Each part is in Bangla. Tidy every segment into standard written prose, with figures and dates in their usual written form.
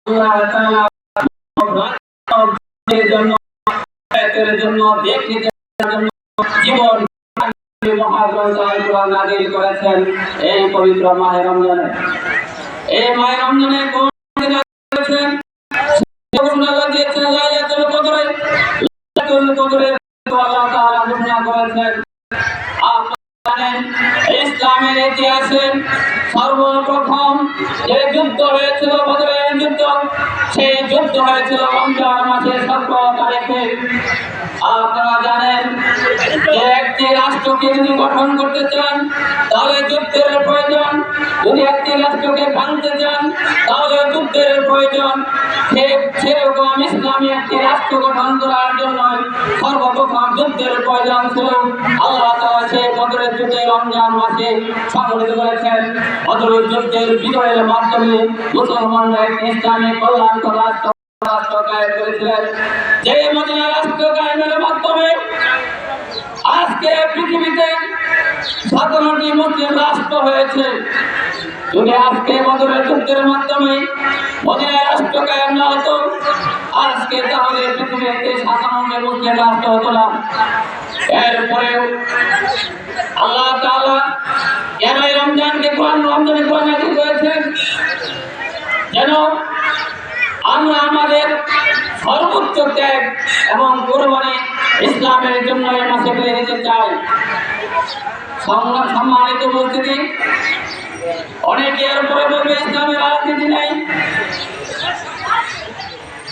আল্লাহ তাআলা জন্য জীবন কোরআন নাযিল করেছেন এই পবিত্র মাহে রমজানে। এই মাহে রমজানে কোন করেছেন ঘোষণা দিয়েছেন লাইলাতুল কদরে। লাইলাতুল কদরে আল্লাহ তাআলা ঘোষণা করেছেন। জানেন ইসলামের ইতিহাসে সর্বপ্রথম যে যুদ্ধ হয়েছিল বদরের যুদ্ধ, সেই যুদ্ধ হয়েছিল রমজান মাসের 17 তারিখে। আপনারা জানেন যে একটি রাষ্ট্রকে যদি গঠন করতে চান তাহলে যুদ্ধের প্রয়োজন, যদি একটি রাষ্ট্রকে ভাঙতে চান তাহলে যুদ্ধের প্রয়োজন। সেরকম ইসলামী একটি রাষ্ট্র গঠন করার জন্য সর্বপ্রথম যুদ্ধের প্রয়োজন ছিল। আল্লাহ তাআলা সেই বদরের যুদ্ধে রমজান মাসে সংগঠিত করেছেন। বদরের যুদ্ধের বিজয়ের মাধ্যমে মুসলমানরা একটি ইসলামী কল্যাণকর রাষ্ট্র কায়েম করেছিলেন। যে মদিনা রাষ্ট্র কায়েমের মাধ্যমে আজকে পৃথিবীতে 17টি মুসলিম রাষ্ট্র হয়েছে। যদি আজকে বদরের যুদ্ধের মাধ্যমে মদিনা রাষ্ট্র কায়েম না হতো, আজকে তাহলে পৃথিবীতে 57টি মুসলিম রাষ্ট্র হতো না। এরপরেও আল্লাহ তাআলা কেন রমজানকে রমজানে কোরআন নাযিল করেছেন? যেন আমরা আমাদের সর্বোচ্চ ত্যাগ এবং কোরবানি ইসলামের জন্য এই মাসে ফেলে দিতে চাই। সম্মানিত উপস্থিতি, অনেকে এর উপরে বলবে ইসলামের রাজনীতি নেই।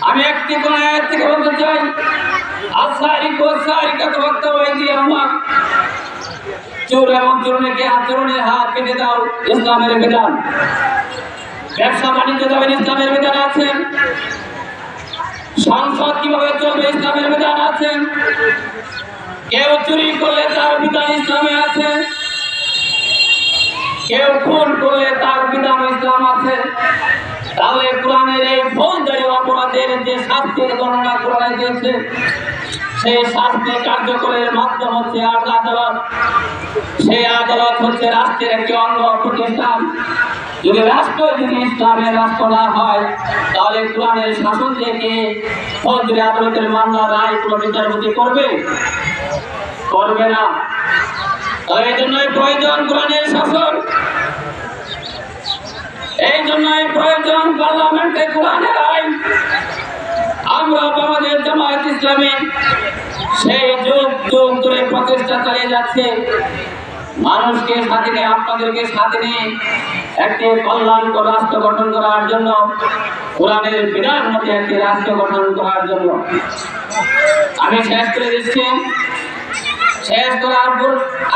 আমি একটি কোন আয়াত থেকে বলতে চাই, চোর এবং চোরকে আচরণের হাত কেটে দাও, ইসলামের বিধান। ব্যবসা বাণিজ্য যাবেন, ইসলামের বিধান আছে। সংসদ কিভাবে চলবে, ইসলামের বিধান আছে। কেউ চুরি করলে তার বিধান ইসলামে আছে, কেউ খুন করলে তার বিধান ইসলাম আছে। তাহলে কোরআনের এই ফৌজদারি অপরাধের যে শাস্তির বর্ণনা কোরআনে দিয়েছে, সেই শাস্তি কার্যকরের মাধ্যম হচ্ছে আদালত। সেই আদালত হচ্ছে রাষ্ট্রের একটি অঙ্গ প্রতিষ্ঠান। যদি রাষ্ট্র যদি ইসলামের রাষ্ট্র না হয়, তাহলে কোরআনের শাসন থেকে ফৌজদারি আদালতের মামলা রায় কোনো বিচারপতি করবে না। এই জন্যই প্রয়োজন কোরআনের শাসন, এই জন্যই প্রয়োজন পার্লামেন্টে কোরআনের আইন। আমরা বাংলাদেশ জামায়াত ইসলামী সেই যুগ যুগ ধরে প্রচেষ্টা চালিয়ে যাচ্ছে মানুষকে সাথে নিয়ে, আপনাদেরকে সাথে নিয়ে একটি কল্যাণকর রাষ্ট্র গঠন করার জন্য, কোরআনের বিধান মতে একটি রাষ্ট্র গঠন করার জন্য। আমি শেষ করে দিচ্ছি। শেষ করার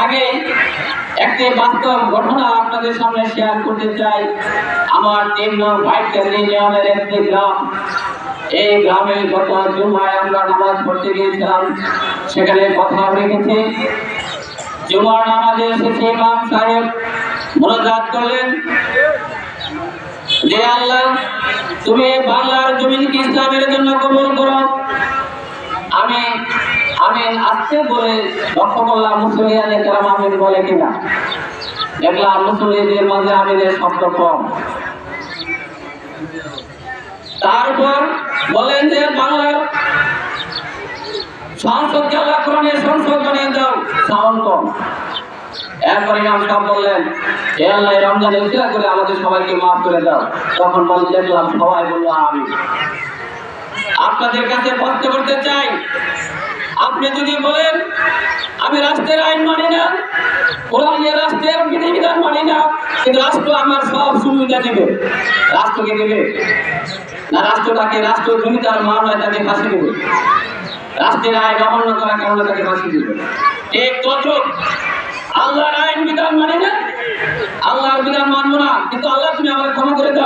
আগে একটি বাস্তব ঘটনা আপনাদের সামনে শেয়ার করতে চাই। আমার 3 নং ভাইটাল ইউনিয়নের একটি গ্রাম। এই গ্রামে গত জুমায় আমরা নামাজ পড়তে গিয়েছিলাম, সেখানে কথা রেখেছি। জুমার নামাজে শেষে ইমাম সাহেব মোনাজাত করলেন যে আল্লাহ, তুমি বাংলার জমিনকে ইসলামের জন্য কবুল করো। আমি আজকে বলে লক্ষ্য করলাম মুসলিয়ানে কেরাম আমিন বলে কিনা। দেখলাম মুসলিদের মাঝে আমিনের শব্দ কম। তারপর বলেন যে বাংলার সংসদকে আল্লাহ কোরআনের সংসদ বানিয়ে দাও, সাউন্ড কম। এরপরে ইমাম সাহেব বললেন, হে আল্লাহ, রমজানে উসিলা করে আমাদের সবাইকে মাফ করে দাও। তখন দেখলাম সবাই বলল আমিন। আপনাদের কাছে প্রশ্ন করতে চাই, আপনি যদি বলেন আমি রাষ্ট্রের আইন মানি না, কোরআনের রাষ্ট্রের বিধিবিধান মানি না, কিন্তু রাষ্ট্র আমার সব সুবিধা দেবে, রাষ্ট্রকে দেবে না? রাষ্ট্রটাকে রাষ্ট্রদ্রোহিতার মামলায় তাকে ফাঁসি দেবে, রাষ্ট্রের আইন অমান্য করার কারণে তাকে ফাঁসি দেবে। ঠিক তদ্রুপ আল্লাহর আইন বিধান মানি না, আল্লাহর বিধান মানবো না, কিন্তু আল্লাহ তুমি আমার ক্ষমা করে দাও।